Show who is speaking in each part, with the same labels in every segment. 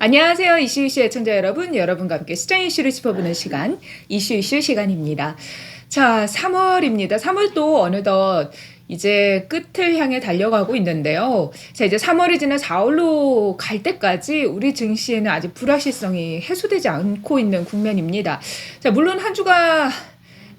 Speaker 1: 안녕하세요. 이슈 애청자 여러분. 여러분과 함께 시장 이슈를 짚어보는 시간, 이슈 시간입니다. 자, 3월입니다. 3월도 어느덧 이제 끝을 향해 달려가고 있는데요. 자, 이제 3월이 지나 4월로 갈 때까지 우리 증시에는 아직 불확실성이 해소되지 않고 있는 국면입니다. 자, 물론 한 주가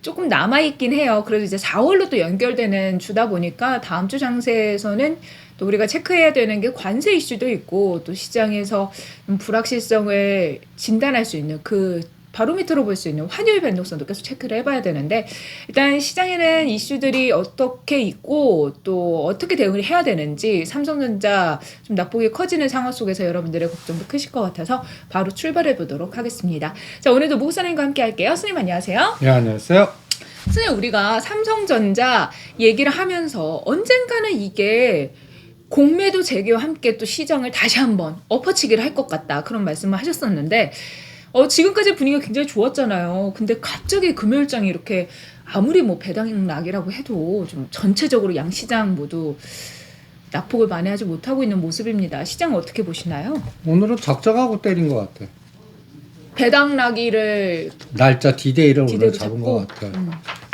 Speaker 1: 조금 남아있긴 해요. 그래도 이제 4월로 또 연결되는 주다 보니까 다음 주 장세에서는 또 우리가 체크해야 되는 게 관세 이슈도 있고 또 시장에서 불확실성을 진단할 수 있는 그 바로미터로 볼 수 있는 환율 변동성도 계속 체크를 해봐야 되는데, 일단 시장에는 이슈들이 어떻게 있고 또 어떻게 대응을 해야 되는지, 삼성전자 좀 낙폭이 커지는 상황 속에서 여러분들의 걱정도 크실 것 같아서 바로 출발해 보도록 하겠습니다. 자, 오늘도 목사님과 함께 할게요. 스님 안녕하세요.
Speaker 2: 네, 안녕하세요.
Speaker 1: 스님, 우리가 삼성전자 얘기를 하면서 언젠가는 이게 공매도 재개와 함께 또 시장을 다시 한번 엎어치기를 할 것 같다, 그런 말씀을 하셨었는데, 지금까지 분위기가 굉장히 좋았잖아요. 근데 갑자기 금요일장이 이렇게 아무리 뭐 배당락이라고 해도 좀 전체적으로 양시장 모두 낙폭을 만회하지 못하고 있는 모습입니다. 시장 어떻게 보시나요?
Speaker 2: 오늘은 작정하고 때린 것 같아.
Speaker 1: 배당락이를
Speaker 2: 날짜 디데이를 오늘
Speaker 1: 디데이로
Speaker 2: 잡은
Speaker 1: 잡고?
Speaker 2: 것 같아.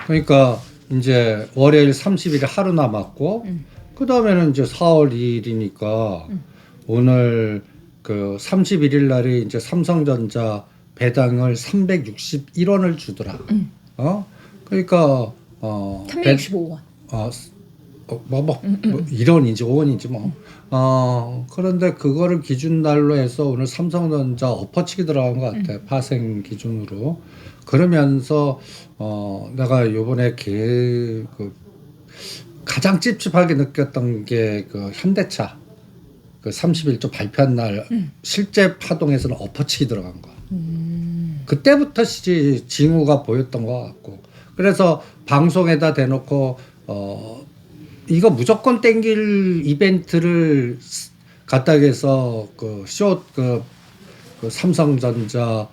Speaker 2: 그러니까 이제 월요일 30일 하루 남았고 그 다음에는 이제 4월 2일이니까 오늘 그 31일 날에 이제 삼성전자 배당을 361원을 주더라. 그러니까
Speaker 1: 365원.
Speaker 2: 뭐 1원인지 5원인지 뭐. 그런데 그거를 기준 날로 해서 오늘 삼성전자 엎어치기 들어간 것 같아. 파생 기준으로. 그러면서 내가 요번에 가장 찝찝하게 느꼈던 게 그 현대차 그 31조 발표한 날 실제 파동에서는 엎어치기 들어간 거야. 그때부터 징후가 보였던 것 같고, 그래서 방송에다 대놓고 이거 무조건 땡길 이벤트를 갖다 해서 그 삼성전자는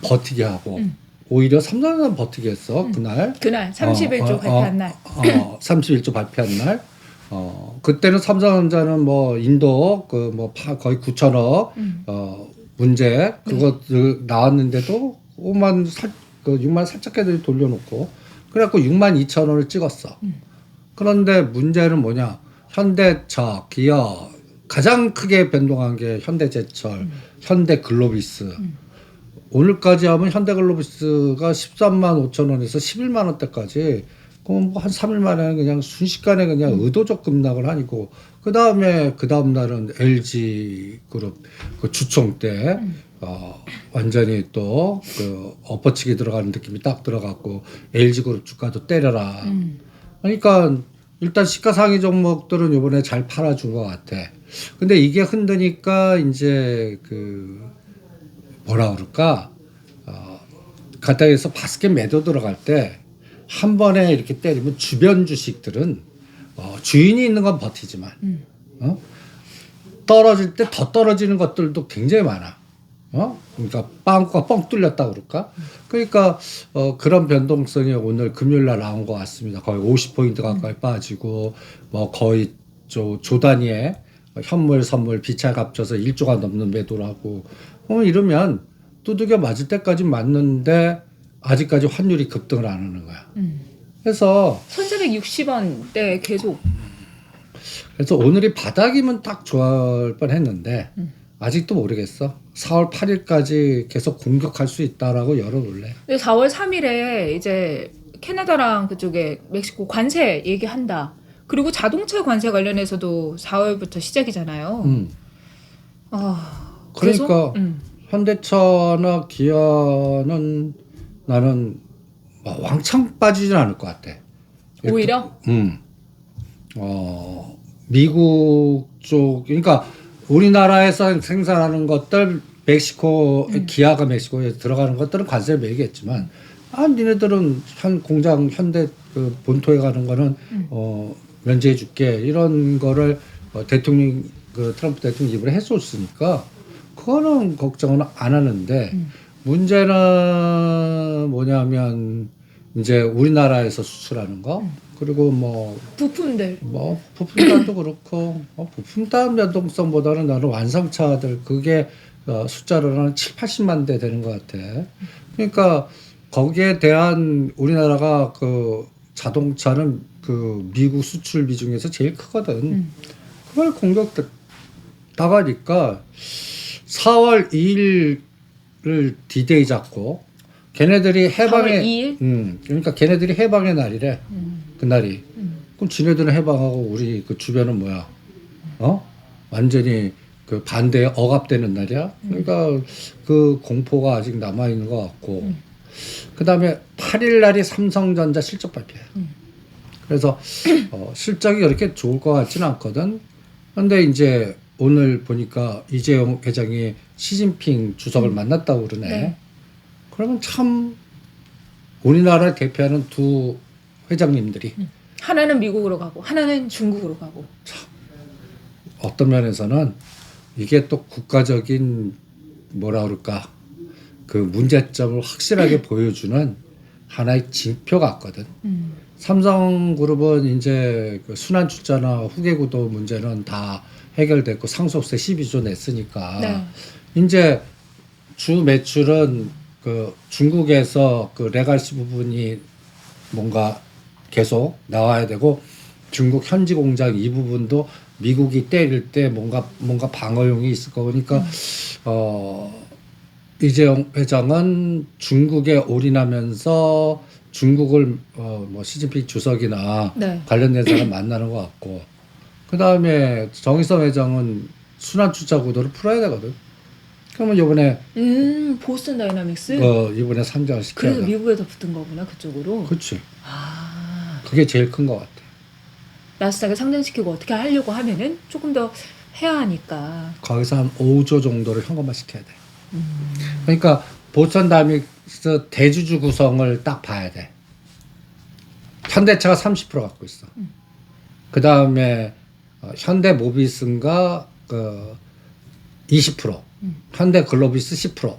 Speaker 2: 버티게 하고 오히려 삼성전자는 버티게 했어. 그날
Speaker 1: 31조 발표한 날.
Speaker 2: 31조 발표한 날. 그때는 삼성전자는 뭐 인도 거의 9천억 문제 그거 나왔는데도 6만 살짝 애들이 돌려놓고 그래갖고 6만 2천 원을 찍었어. 그런데 문제는 뭐냐? 현대차, 기아 가장 크게 변동한 게 현대제철, 현대글로비스. 오늘까지 하면 현대글로비스가 13만 5천 원에서 11만 원대까지, 그럼 한 3일 만에 그냥 순식간에 그냥 의도적 급락을 하니고, 그 다음 날은 LG그룹 그 주총 때 완전히 또 그 엎어치기 들어가는 느낌이 딱 들어갔고 LG그룹 주가도 때려라. 그러니까 일단 시가상위 종목들은 이번에 잘 팔아준 것 같아. 근데 이게 흔드니까 이제 뭐라 그럴까? 가닥에서 바스켓 매도 들어갈 때 한 번에 이렇게 때리면 주변 주식들은 주인이 있는 건 버티지만 떨어질 때 더 떨어지는 것들도 굉장히 많아. 그러니까 빵꾸가 뻥 뚫렸다 그럴까? 그러니까 그런 변동성이 오늘 금요일 날 나온 것 같습니다. 거의 50포인트 가까이 빠지고 뭐 거의 조 단위의 현물 선물 비차 값쳐서 1조가 넘는 매도를 하고 이러면 두들겨 맞을 때까지 맞는데 아직까지 환율이 급등을 안 하는 거야. 그래서
Speaker 1: 1460원대 계속.
Speaker 2: 그래서 오늘이 바닥이면 딱 좋을 뻔했는데 아직도 모르겠어. 4월 8일까지 계속 공격할 수 있다라고 열어볼래.
Speaker 1: 4월 3일에 이제 캐나다랑 그쪽에 멕시코 관세 얘기한다. 그리고 자동차 관세 관련해서도 4월부터 시작이잖아요.
Speaker 2: 그러니까 현대차나 기아는 나는 왕창 빠지진 않을 것 같아.
Speaker 1: 오히려?
Speaker 2: 미국 쪽, 그러니까 우리나라에서 생산하는 것들, 기아가 멕시코에 들어가는 것들은 관세를 매기겠지만, 니네들은 공장, 현대 본토에 가는 거는, 면제해 줄게. 이런 거를 트럼프 대통령 입으로 해줬으니까, 그거는 걱정은 안 하는데, 문제는 뭐냐면, 이제 우리나라에서 수출하는 거, 그리고 부품단도 그렇고 부품단 변동성보다는 나는 완성차들 그게 숫자로는 7, 80만 대 되는 것 같아. 그러니까 거기에 대한 우리나라가 그 자동차는 그 미국 수출 비중에서 제일 크거든. 그걸 공격 당하니까 4월 2일을 디데이 잡고 걔네들이
Speaker 1: 4월
Speaker 2: 해방의
Speaker 1: 2일?
Speaker 2: 그러니까 걔네들이 해방의 날이래. 그날이. 그럼 지네들은 해방하고 우리 그 주변은 뭐야? 완전히 그 반대에 억압되는 날이야. 그러니까 그 공포가 아직 남아 있는 것 같고. 그다음에 8일 날이 삼성전자 실적 발표야. 그래서 실적이 그렇게 좋을 것 같지는 않거든. 그런데 이제 오늘 보니까 이재용 회장이 시진핑 주석을 만났다고 그러네.
Speaker 1: 네.
Speaker 2: 그러면 참 우리나라를 대표하는 두 회장님들이
Speaker 1: 하나는 미국으로 가고 하나는 중국으로 가고.
Speaker 2: 어떤 면에서는 이게 또 국가적인 뭐라 그럴까 그 문제점을 확실하게 보여주는 하나의 징표 같거든. 삼성그룹은 이제 그 순환출자나 후계구도 문제는 다 해결됐고 상속세 12조 냈으니까
Speaker 1: 네.
Speaker 2: 이제 주 매출은 그 중국에서 그 레갈시 부분이 뭔가 계속 나와야 되고 중국 현지 공장 이 부분도 미국이 때릴 때 뭔가 방어용이 있을 거니까 이재용 회장은 중국에 올인하면서 중국을 뭐 시진핑 주석이나
Speaker 1: 네.
Speaker 2: 관련된 사람 만나는 것 같고 그 다음에 정의선 회장은 순환출자 구도를 풀어야 되거든. 그러면 이번에
Speaker 1: 보스턴 다이나믹스.
Speaker 2: 이번에 상장을 시켜야
Speaker 1: 그래서
Speaker 2: 돼.
Speaker 1: 미국에서 붙은 거구나 그쪽으로.
Speaker 2: 그렇지.
Speaker 1: 아,
Speaker 2: 그게 제일 큰 것 같아.
Speaker 1: 나스닥에 상장시키고 어떻게 하려고 하면은 조금 더 해야 하니까.
Speaker 2: 거기서 한 5조 정도를 현금화 시켜야 돼. 그러니까 보스턴 다이나믹스 대주주 구성을 딱 봐야 돼. 현대차가 30% 갖고 있어. 그 다음에 현대모비스인가 20%, 현대글로비스 10%,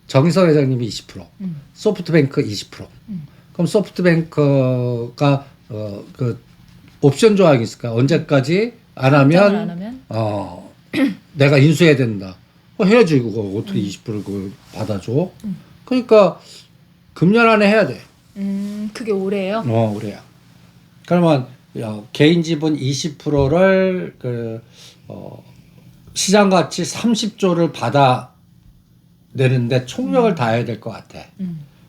Speaker 2: 정의서 회장님이 20%, 소프트뱅크 20%. 그럼 소프트뱅크가 그 옵션 조항이 있을까? 언제까지 안
Speaker 1: 결정을
Speaker 2: 하면,
Speaker 1: 안 하면?
Speaker 2: 내가 인수해야 된다. 해야지 그거 어떻게 20%를 그걸 받아줘? 그러니까 금년 안에 해야 돼.
Speaker 1: 그게 올해예요?
Speaker 2: 그래야. 그러면 개인 지분 20%를 시장 가치 30조를 받아 내는데 총력을 다해야 될 것 같아.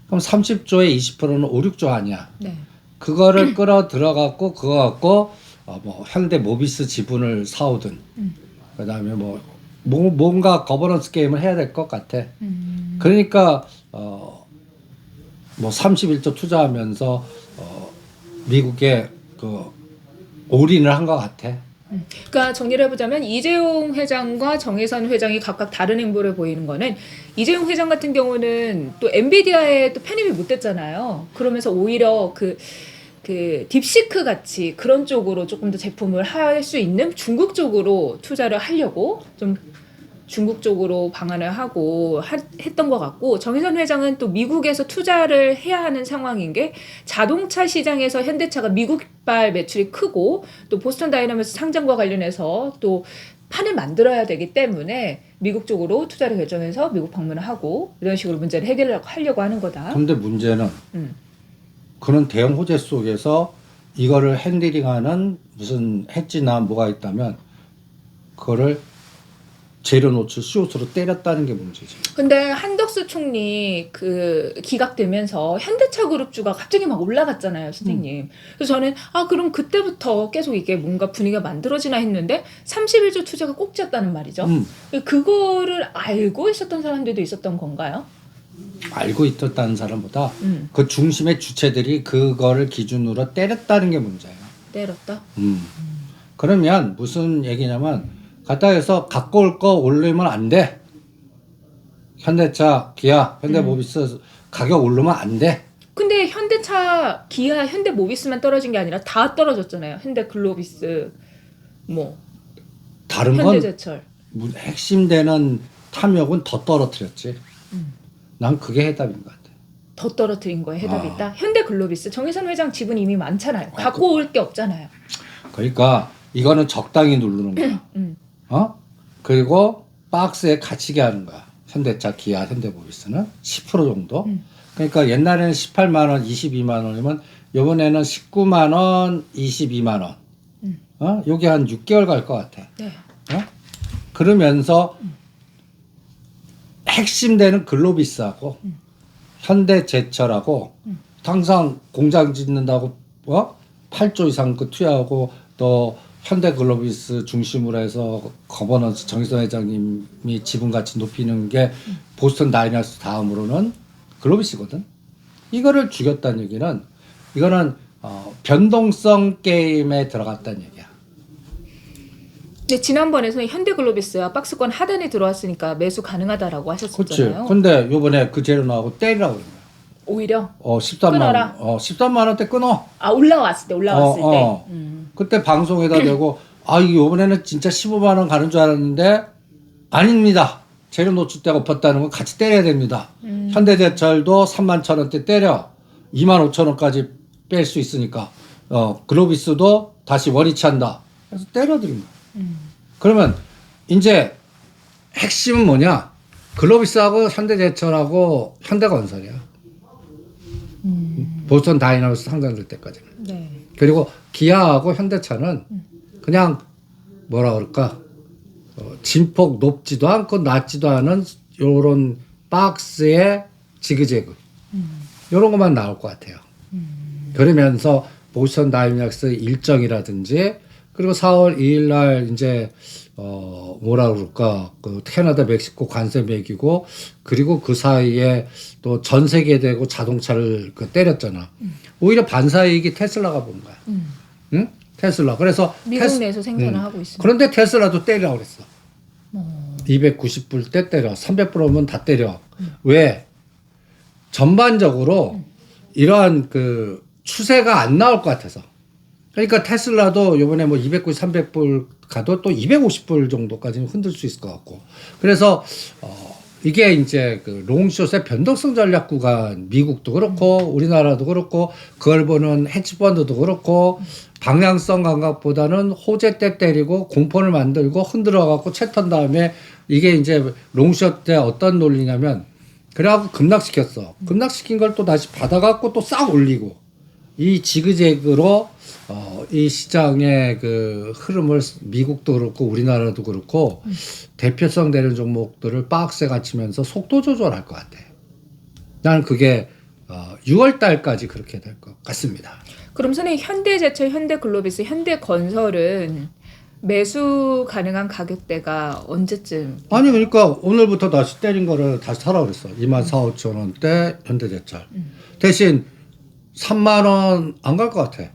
Speaker 2: 그럼 30조에 20%는 5, 6조 아니야.
Speaker 1: 네.
Speaker 2: 그거를 끌어 들어갖고 그거 갖고 뭐 현대 모비스 지분을 사오든 그다음에 뭔가 거버넌스 게임을 해야 될 것 같아. 그러니까 뭐 31조 투자하면서 미국에 그 올인을 한 것 같아.
Speaker 1: 그러니까 정리를 해보자면 이재용 회장과 정의선 회장이 각각 다른 행보를 보이는 거는 이재용 회장 같은 경우는 또 엔비디아에 또 편입이 못 됐잖아요. 그러면서 오히려 그 딥시크 같이 그런 쪽으로 조금 더 제품을 할 수 있는 중국 쪽으로 투자를 하려고 좀 중국 쪽으로 방안을 하고 했던 것 같고 정의선 회장은 또 미국에서 투자를 해야 하는 상황인 게 자동차 시장에서 현대차가 미국발 매출이 크고 또 보스턴 다이나믹스 상장과 관련해서 또 판을 만들어야 되기 때문에 미국 쪽으로 투자를 결정해서 미국 방문을 하고 이런 식으로 문제를 해결하려고 하는 거다.
Speaker 2: 근데 문제는 그런 대형 호재 속에서 이거를 핸들링하는 무슨 해지나 뭐가 있다면 그거를 재료 노출 시옷으로 때렸다는 게 문제지.
Speaker 1: 근데 한덕수 총리 그 기각되면서 현대차 그룹주가 갑자기 막 올라갔잖아요, 선생님. 그래서 저는 그럼 그때부터 계속 이게 뭔가 분위기가 만들어지나 했는데 31조 투자가 꼭지였다는 말이죠. 그거를 알고 있었던 사람들도 있었던 건가요?
Speaker 2: 알고 있었다는 사람보다 그 중심의 주체들이 그거를 기준으로 때렸다는 게 문제예요.
Speaker 1: 때렸다?
Speaker 2: 그러면 무슨 얘기냐면 갖다 해서 갖고 올 거 올리면 안 돼. 현대차, 기아, 현대모비스 가격 오르면 안 돼.
Speaker 1: 근데 현대차, 기아, 현대모비스만 떨어진 게 아니라 다 떨어졌잖아요. 현대글로비스,
Speaker 2: 다른 건
Speaker 1: 현대제철.
Speaker 2: 핵심되는 탐욕은 더 떨어뜨렸지. 난 그게 해답인 것 같아.
Speaker 1: 더 떨어뜨린 거에 해답이 있다. 현대글로비스, 정의선 회장 지분 이미 많잖아요. 갖고 올 게 없잖아요.
Speaker 2: 그러니까 이거는 적당히 누르는 거야. 그리고 박스에 갇히게 하는 거야. 현대차, 기아, 현대모비스는 10% 정도. 그러니까 옛날에는 18만 원, 22만 원이면 이번에는 19만 원, 22만 원. 요게 한 6개월 갈 것 같아.
Speaker 1: 네.
Speaker 2: 그러면서 핵심되는 글로비스하고 현대제철하고 항상 공장 짓는다고 8조 이상 그 투여하고 또 현대글로비스 중심으로 해서 거버넌스 정의선 회장님이 지분가치 높이는 게 보스턴 다이너스 다음으로는 글로비스거든. 이거를 죽였다는 얘기는 이거는 변동성 게임에 들어갔다는 얘기야.
Speaker 1: 근데 지난번에서 현대글로비스와 박스권 하단에 들어왔으니까 매수 가능하다라고
Speaker 2: 그렇지.
Speaker 1: 하셨었잖아요.
Speaker 2: 근데 요번에 그 재료 나오고 때리라고 그런 거야.
Speaker 1: 오히려
Speaker 2: 13만
Speaker 1: 끊어라.
Speaker 2: 원. 13만 원대 끊어.
Speaker 1: 올라왔을 때
Speaker 2: 그때 방송에다 대고 이게 요번에는 진짜 15만 원 가는 줄 알았는데 아닙니다. 재료 노출대가 높았다는 건 같이 때려야 됩니다. 현대제철도 3만 천 원대 때려 2만 5천 원까지 뺄 수 있으니까 글로비스도 다시 원위치 한다. 그래서 때려드린 거야. 그러면 이제 핵심은 뭐냐? 글로비스하고 현대제철하고 현대건설이야. 보스턴 다이너스 상장될 때까지는.
Speaker 1: 네.
Speaker 2: 그리고 기아하고 현대차는 그냥 뭐라 그럴까? 진폭 높지도 않고 낮지도 않은 요런 박스의 지그재그. 요런 것만 나올 것 같아요. 그러면서 보스턴 다이너스 일정이라든지 그리고 4월 2일 날 이제 뭐라 그럴까? 그 캐나다 멕시코 관세 매기고 그리고 그 사이에 또 전 세계 되고 자동차를 때렸잖아. 오히려 반사이익이 테슬라가 본 거야. 응? 테슬라. 그래서
Speaker 1: 미국 내에서 생산을 하고 있습니다.
Speaker 2: 그런데 테슬라도 때리라고 그랬어. 290불 때 때려. 300불이면 다 때려. 왜? 전반적으로 이러한 그 추세가 안 나올 것 같아서. 그러니까 테슬라도 요번에 뭐 290, 300불 가도 또 250불 정도까지는 흔들 수 있을 것 같고. 그래서 이게 이제 그 롱숏의 변동성 전략 구간, 미국도 그렇고 우리나라도 그렇고 그걸 보는 헤지펀드도 그렇고 방향성 감각보다는 호재 때 때리고 공포를 만들고 흔들어 갖고 채턴 다음에 이게 이제 롱숏 때 어떤 논리냐면 그래갖고 급락시켰어. 급락시킨 걸 또 다시 받아갖고 또 싹 올리고 이 지그재그로 이 시장의 그 흐름을 미국도 그렇고 우리나라도 그렇고 대표성 되는 종목들을 박스에 갇히면서 속도 조절할 것 같아. 나는 그게 6월 달까지 그렇게 될 것 같습니다.
Speaker 1: 그럼 선생님 현대제철, 현대글로비스, 현대건설은 매수 가능한 가격대가 언제쯤?
Speaker 2: 아니 그러니까 오늘부터 다시 때린 거를 다시 사라 그랬어. 2만 4, 5천 원대 현대제철. 대신 3만 원 안 갈 것 같아.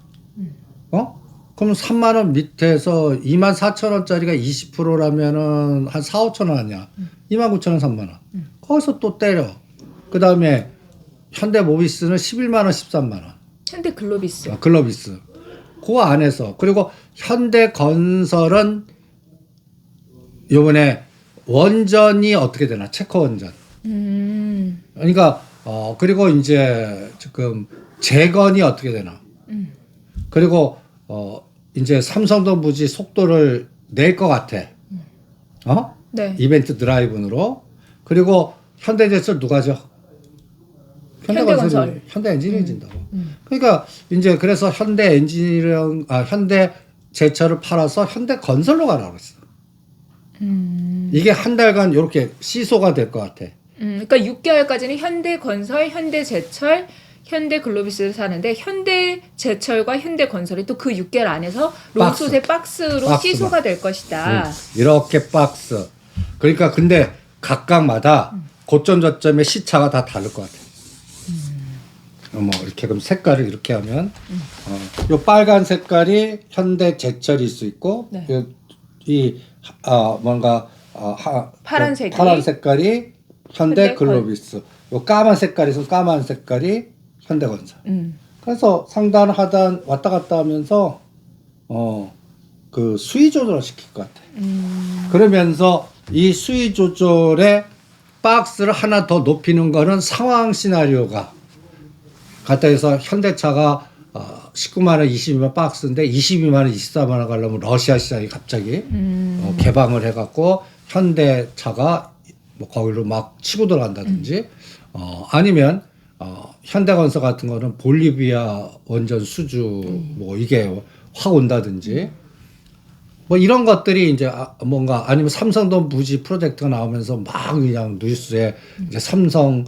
Speaker 2: 그럼 3만 원 밑에서 2만 4천 원짜리가 20%라면은 한 4, 5천 원 아니야. 2만 9천 원, 3만 원. 거기서 또 때려. 그 다음에 현대모비스는 11만 원, 13만 원.
Speaker 1: 현대글로비스.
Speaker 2: 글로비스. 그 안에서. 그리고 현대건설은 요번에 원전이 어떻게 되나? 체코 원전. 그러니까 그리고 이제 지금 재건이 어떻게 되나? 그리고 이제 삼성도 무지 속도를 낼 것 같아.
Speaker 1: 네.
Speaker 2: 이벤트 드라이븐으로. 그리고 현대제철 누가죠?
Speaker 1: 현대건설.
Speaker 2: 현대엔지니어링 진다고. 그러니까 이제 그래서 현대제철을 팔아서 현대건설로 가라고 그랬어. 이게 한 달간 이렇게 시소가 될 것 같아.
Speaker 1: 그러니까 6개월까지는 현대건설, 현대제철, 현대글로비스를 사는데 현대제철과 현대건설이 또 그 6개월 안에서 롱숏의 박스로 시소가 될 것이다.
Speaker 2: 이렇게 박스. 그러니까 근데 각각마다 고점 저점의 시차가 다 다를 것 같아. 뭐 이렇게 그럼 색깔을 이렇게 하면 요 빨간 색깔이 현대제철일 수 있고
Speaker 1: 네.
Speaker 2: 뭔가
Speaker 1: 파란
Speaker 2: 색깔이 현대글로비스. 요 까만 색깔이 있으면 까만 색깔이 현대건설. 그래서 상단 하단 왔다 갔다 하면서 그 수위 조절을 시킬 것 같아. 그러면서 이 수위 조절의 박스를 하나 더 높이는 거는 상황 시나리오가 갖다 해서 현대차가 19만 원, 22만 박스인데 22만 원, 24만 원 가려면 러시아 시장이 갑자기 개방을 해갖고 현대차가 뭐 거기로 막 치고 들어간다든지 아니면 현대건설 같은 거는 볼리비아 원전 수주 뭐 이게 확 온다든지 뭐 이런 것들이 이제 뭔가 아니면 삼성도 부지 프로젝트가 나오면서 막 그냥 뉴스에 이제 삼성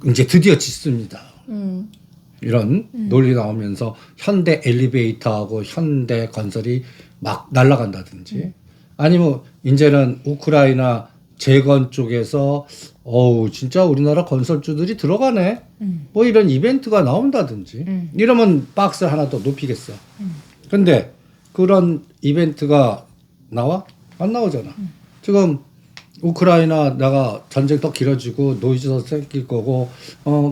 Speaker 2: 이제 드디어 짓습니다. 이런 논리 나오면서 현대 엘리베이터하고 현대 건설이 막 날아간다든지 아니면 이제는 우크라이나 재건 쪽에서 진짜 우리나라 건설주들이 들어가네 뭐 이런 이벤트가 나온다든지 이러면 박스를 하나 더 높이겠어. 근데 그런 이벤트가 나와? 안 나오잖아. 지금 우크라이나 내가 전쟁 더 길어지고 노이즈도 생길 거고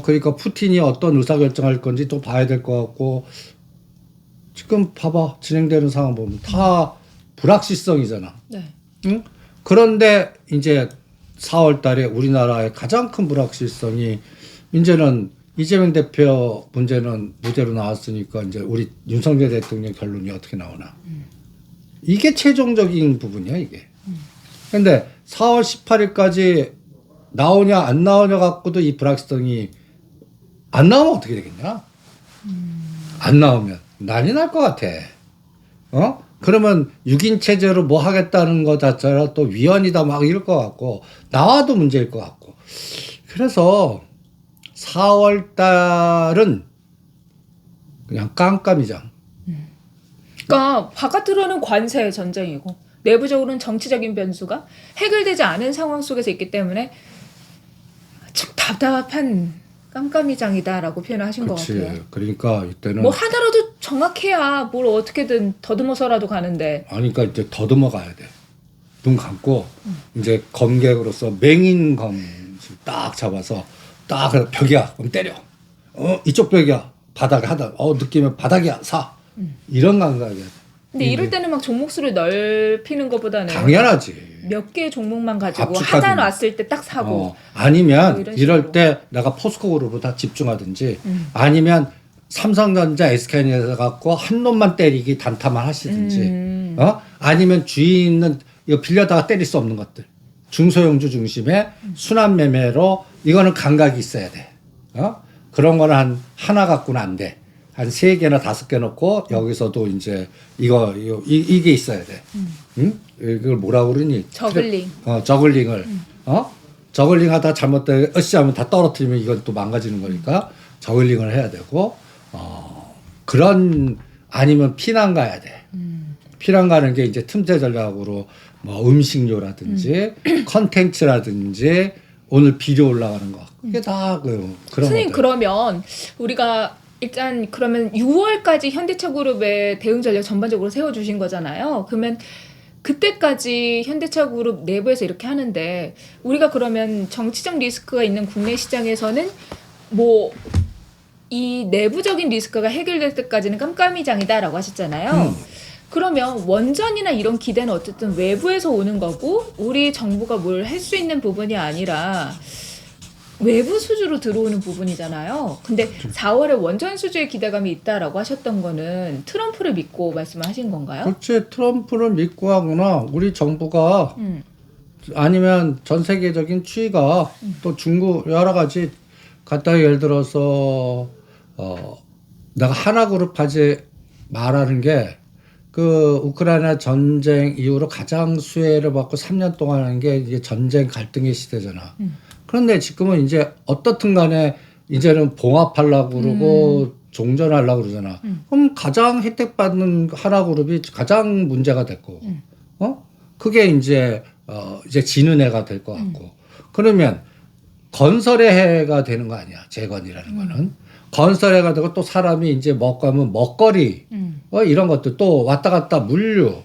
Speaker 2: 그러니까 푸틴이 어떤 의사결정할 건지 또 봐야 될 것 같고 지금 봐봐 진행되는 상황 보면 다 불확실성이잖아.
Speaker 1: 네.
Speaker 2: 응? 그런데 이제 4월 달에 우리나라의 가장 큰 불확실성이 이제는 이재명 대표 문제는 무죄로 나왔으니까 이제 우리 윤석열 대통령 결론이 어떻게 나오나. 이게 최종적인 부분이야 이게. 근데 4월 18일까지 나오냐 안 나오냐 갖고도 이 불확실성이 안 나오면 어떻게 되겠냐? 안 나오면 난리 날 것 같아. 그러면 6인 체제로 뭐 하겠다는 거 자체가 또 위헌이다 막 이럴 것 같고 나와도 문제일 것 같고 그래서 4월 달은 그냥 깜깜이장.
Speaker 1: 그러니까 바깥으로는 관세 전쟁이고 내부적으로는 정치적인 변수가 해결되지 않은 상황 속에서 있기 때문에 참 답답한 깜깜이장이다라고 표현하신 것
Speaker 2: 그렇지.
Speaker 1: 같아요.
Speaker 2: 그러니까 이때는
Speaker 1: 뭐 하나라도 정확해야 뭘 어떻게든 더듬어서라도 가는데.
Speaker 2: 아니 그러니까 이제 더듬어 가야 돼. 눈 감고 이제 검객으로서 맹인검 딱 잡아서 딱 벽이야 그럼 때려. 이쪽 벽이야 바닥에 하다. 느끼면 바닥이야 사. 이런 감각이야.
Speaker 1: 근데 이럴 때는 막 종목수를 넓히는 것보다는
Speaker 2: 당연하지.
Speaker 1: 몇 개의 종목만 가지고
Speaker 2: 압축하든지.
Speaker 1: 하단 왔을 때 딱 사고.
Speaker 2: 아니면
Speaker 1: 뭐 이런
Speaker 2: 이럴
Speaker 1: 식으로.
Speaker 2: 때 내가 포스코 그룹으로 다 집중하든지 아니면 삼성전자 SK에서 갖고 한 놈만 때리기 단타만 하시든지 아니면 주인은 이거 빌려다가 때릴 수 없는 것들 중소형주 중심의 순환 매매로 이거는 감각이 있어야 돼. 그런 거는 하나 갖고는 안 돼. 한 3개나 5개 놓고 여기서도 이제 이게 있어야 돼. 응? 이걸 뭐라고 그러니?
Speaker 1: 저글링.
Speaker 2: 저글링을. 저글링 하다 잘못되게 하면 다 떨어뜨리면 이건 또 망가지는 거니까 저글링을 해야 되고 그런 아니면 피난 가야 돼. 피난 가는 게 이제 틈새 전략으로 뭐 음식료라든지 컨텐츠라든지 오늘 비료 올라가는 거 그게 다 그런
Speaker 1: 선생님
Speaker 2: 것들.
Speaker 1: 그러면 우리가 일단 그러면 6월까지 현대차 그룹의 대응 전략 전반적으로 세워주신 거잖아요. 그러면 그때까지 현대차 그룹 내부에서 이렇게 하는데 우리가 그러면 정치적 리스크가 있는 국내 시장에서는 뭐 이 내부적인 리스크가 해결될 때까지는 깜깜이장이다라고 하셨잖아요. 그러면 원전이나 이런 기대는 어쨌든 외부에서 오는 거고 우리 정부가 뭘 할 수 있는 부분이 아니라 외부 수주로 들어오는 부분이잖아요. 근데 4월에 원전 수주에 기대감이 있다라고 하셨던 거는 트럼프를 믿고 말씀하신 건가요?
Speaker 2: 그렇지. 트럼프를 믿고 하거나 우리 정부가 아니면 전 세계적인 추이가 또 중국 여러 가지 갖다 예를 들어서 내가 하나그룹 하지 말하는 게 그 우크라이나 전쟁 이후로 가장 수혜를 받고 3년 동안 하는 게 이게 전쟁 갈등의 시대잖아. 그런데 지금은 이제 어떻든 간에 이제는 봉합하려고 그러고 종전하려고 그러잖아. 그럼 가장 혜택받는 하나그룹이 가장 문제가 됐고, 그게 이제 지는 해가 될 것 같고. 그러면 건설의 해가 되는 거 아니야. 재건이라는 거는. 건설해 가지고 또 사람이 이제 먹가면 먹거리 이런 것들 또 왔다 갔다 물류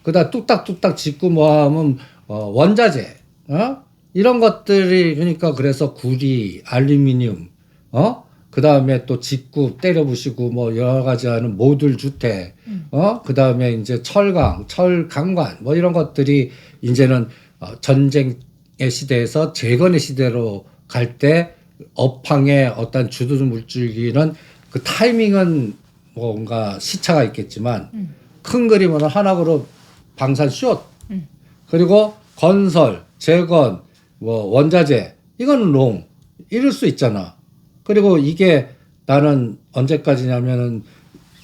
Speaker 2: 그다음 뚝딱뚝딱 짓고 뭐 하면 원자재 이런 것들이 그러니까 그래서 구리 알루미늄 그다음에 또 짓고 때려 부시고 뭐 여러 가지 하는 모듈 주택 그다음에 이제 철강 철강관 뭐 이런 것들이 이제는 전쟁의 시대에서 재건의 시대로 갈 때 업황의 어떤 주도 물줄기는 그 타이밍은 뭔가 시차가 있겠지만 큰 그림으로 하나그룹 방산쇼 그리고 건설, 재건, 뭐 원자재 이거는 롱 이럴 수 있잖아. 그리고 이게 나는 언제까지냐면은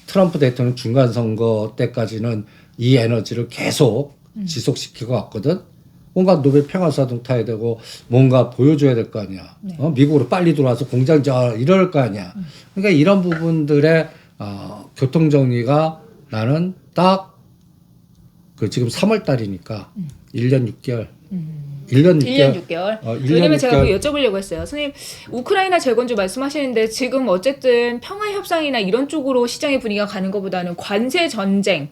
Speaker 2: 트럼프 대통령 중간 선거 때까지는 이 에너지를 계속 지속시키고 왔거든. 뭔가 노벨 평화사동 타야 되고 뭔가 보여줘야 될 거 아니야.
Speaker 1: 네.
Speaker 2: 미국으로 빨리 들어와서 공장 져 이럴 거 아니야. 그러니까 이런 부분들의 교통 정리가 나는 딱 그 지금 3월 달이니까 1년 6개월. 1년
Speaker 1: 1년 6개월.
Speaker 2: 1년
Speaker 1: 왜냐면 제가
Speaker 2: 6개월.
Speaker 1: 그거 여쭤보려고 했어요. 선생님, 우크라이나 재건주 말씀하시는데 지금 어쨌든 평화 협상이나 이런 쪽으로 시장의 분위기가 가는 것보다는 관세 전쟁,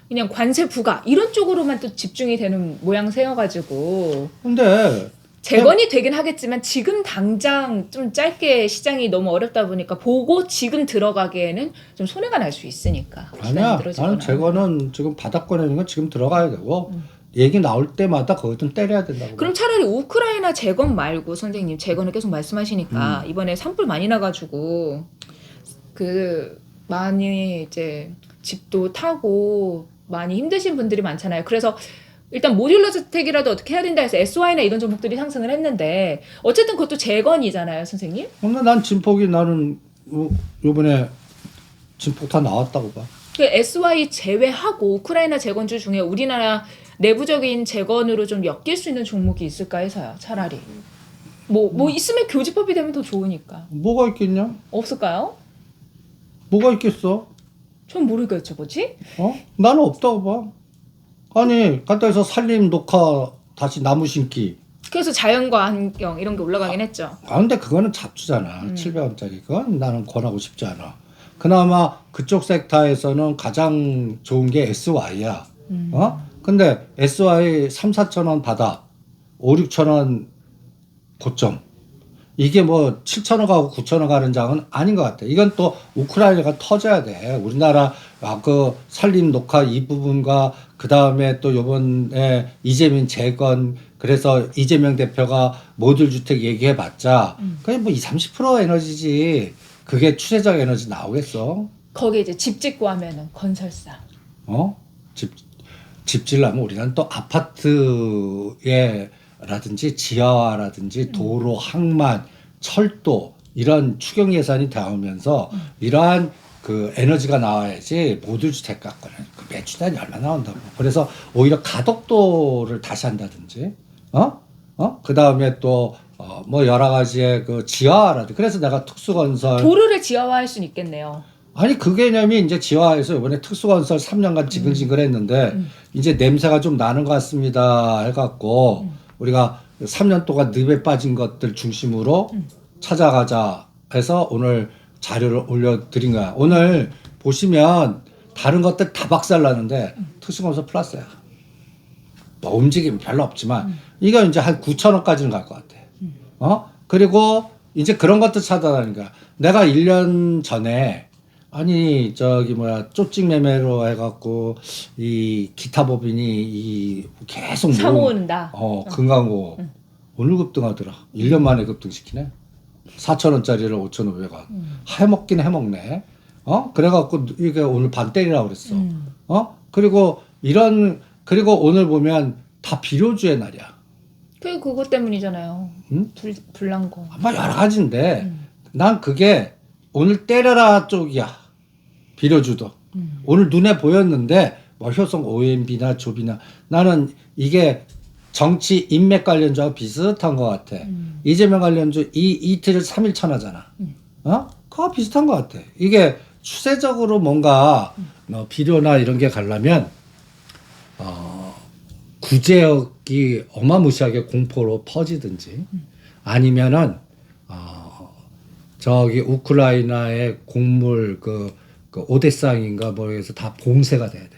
Speaker 1: 그냥 관세 부과 이런 쪽으로만 또 집중이 되는 모양새여가지고
Speaker 2: 근데
Speaker 1: 재건이 되긴 하겠지만 지금 당장 좀 짧게 시장이 너무 어렵다 보니까 보고 지금 들어가기에는 좀 손해가 날 수 있으니까.
Speaker 2: 아니야.
Speaker 1: 늘어지거나.
Speaker 2: 나는 재건은 지금 바닥권에 건 지금 들어가야 되고 얘기 나올 때마다 거기든 때려야 된다고.
Speaker 1: 그럼 차라리 우크라이나 재건 말고 선생님 재건을 계속 말씀하시니까 이번에 산불 많이 나가지고 그 많이 이제 집도 타고 많이 힘드신 분들이 많잖아요. 그래서 일단 모듈러 주택이라도 어떻게 해야 된다 해서 SY나 이런 종목들이 상승을 했는데 어쨌든 그것도 재건이잖아요, 선생님.
Speaker 2: 근데 난 진폭이 나는 요번에 진폭 다 나왔다고 봐.
Speaker 1: 그 SY 제외하고 우크라이나 재건주 중에 우리나라 내부적인 재건으로 좀 엮일 수 있는 종목이 있을까 해서요. 차라리 뭐 있으면 교집합이 되면 더 좋으니까.
Speaker 2: 뭐가 있겠냐?
Speaker 1: 없을까요?
Speaker 2: 뭐가 있겠어?
Speaker 1: 전 모르겠죠, 뭐지?
Speaker 2: 나는 없다고 봐. 아니 갔다 해서 산림 녹화 다시 나무 심기.
Speaker 1: 그래서 자연과 환경 이런 게 올라가긴 했죠.
Speaker 2: 근데 그거는 잡주잖아. 700원짜리. 그건 나는 권하고 싶지 않아. 그나마 그쪽 섹터에서는 가장 좋은 게 SY야. 근데 SY 3, 4천 원 바닥, 5, 6천 원 고점. 이게 뭐 7천 원 가고 9천 원 가는 장은 아닌 것 같아. 이건 또 우크라이나가 터져야 돼. 우리나라 그 산림 녹화 이 부분과 그 다음에 또 요번에 이재명 재건 그래서 이재명 대표가 모듈 주택 얘기해봤자 그냥 뭐 20, 30% 에너지지. 그게 추세적 에너지 나오겠어?
Speaker 1: 거기에 이제 집 짓고 하면은 건설사.
Speaker 2: 집 지려면 우리는 또 아파트에 라든지 지하화라든지 도로, 항만, 철도 이런 추경 예산이 나오면서 이러한 그 에너지가 나와야지 모듈 주택 갖고는 그 매출단이 얼마 나온다고. 그래서 오히려 가덕도를 다시 한다든지, 그 다음에 또 뭐 여러 가지의 그 지하화라든지. 그래서 내가 특수건설
Speaker 1: 도로를 지하화할 수는 있겠네요.
Speaker 2: 아니 그 개념이 이제 지하화해서 이번에 특수건설 3년간 지글지글했는데 이제 냄새가 좀 나는 것 같습니다 해갖고 우리가 3년 동안 늪에 빠진 것들 중심으로 찾아가자 해서 오늘 자료를 올려드린 거야. 오늘 보시면 다른 것들 다 박살나는데 특수건설 플러스야. 뭐 움직임 별로 없지만 이거 이제 한 9천원까지는 갈 것 같아. 그리고 이제 그런 것도 찾아다니까. 내가 1년 전에 아니 저기 뭐야 쪽직 매매로 해갖고 이 기타 법인이 이 계속
Speaker 1: 사모은다.
Speaker 2: 금강고 오늘 급등하더라. 1년 만에 급등시키네. 4,000원짜리를 5,500원. 해먹긴 해먹네. 그래갖고 이게 오늘 반 때리라고 그랬어. 그리고 그리고 오늘 보면 다 비료주의 날이야.
Speaker 1: 그것 때문이잖아요. 불난 거.
Speaker 2: 아마 여러 가지인데 난 그게 오늘 때려라 쪽이야. 비료주도. 오늘 눈에 보였는데 뭐 효성 OMB나 조비나 나는 이게 정치 인맥 관련주와 비슷한 것 같아. 이재명 관련주 이틀 3일 천하잖아. 그거 비슷한 것 같아. 이게 추세적으로 뭔가 비료나 이런 게 가려면 구제역이 어마무시하게 공포로 퍼지든지 아니면은 저기 우크라이나의 곡물 그 오데사인가 뭐에서 다 봉쇄가 돼야 돼.